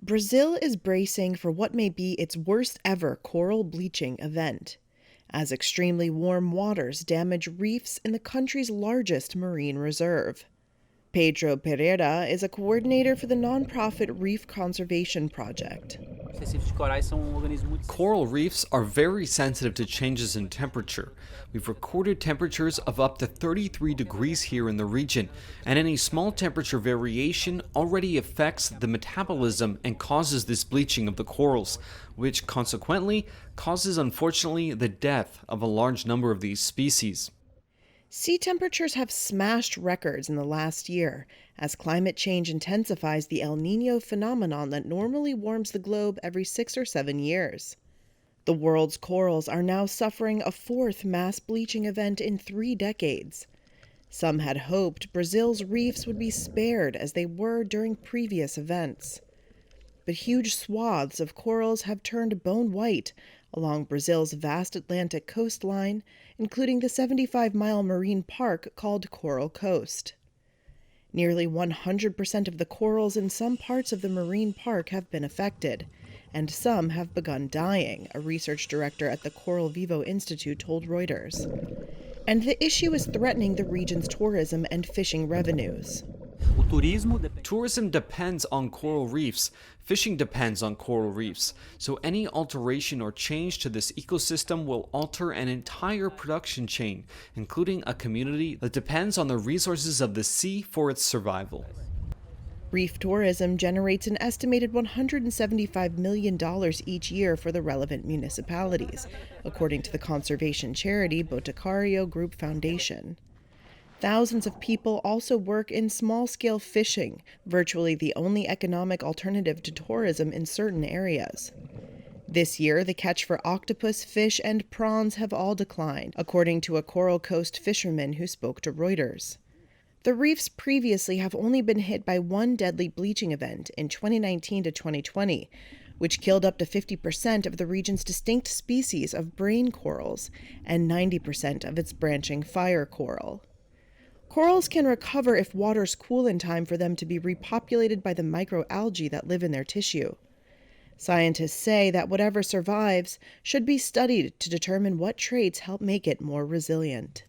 Brazil is bracing for what may be its worst ever coral bleaching event, as extremely warm waters damage reefs in the country's largest marine reserve. Pedro Pereira is a coordinator for the nonprofit Reef Conservation Project. Os recifes de corais são organismos muito Coral reefs are very sensitive to changes in temperature. We've recorded temperatures of up to 33 degrees here in the region, and any small temperature variation already affects the metabolism and causes this bleaching of the corals, which consequently causes, unfortunately, the death of a large number of these species. Sea temperatures have smashed records in the last year as climate change intensifies the El Nino phenomenon that normally warms the globe every 6 or 7 years. The world's corals are now suffering a fourth mass bleaching event in 3 decades. Some had hoped Brazil's reefs would be spared as they were during previous events. But huge swaths of corals have turned bone white along Brazil's vast Atlantic coastline, including the 75-mile marine park called Coral Coast. Nearly 100% of the corals in some parts of the marine park have been affected, and some have begun dying, a research director at the Coral Vivo Institute told Reuters. And the issue is threatening the region's tourism and fishing revenues. O turismo depende. Tourism depends on coral reefs. Fishing depends on coral reefs. So any alteration or change to this ecosystem will alter an entire production chain, including a community that depends on the resources of the sea for its survival. Reef tourism generates an estimated $175 million each year for the relevant municipalities, according to the conservation charity Boticario Group Foundation. Thousands of people also work in small-scale fishing, virtually the only economic alternative to tourism in certain areas. This year, the catch for octopus, fish, and prawns have all declined, according to a Coral Coast fisherman who spoke to Reuters. The reefs previously have only been hit by one deadly bleaching event in 2019 to 2020, which killed up to 50% of the region's distinct species of brain corals and 90% of its branching fire coral. Corals can recover if waters cool in time for them to be repopulated by the microalgae that live in their tissue. Scientists say that whatever survives should be studied to determine what traits help make it more resilient.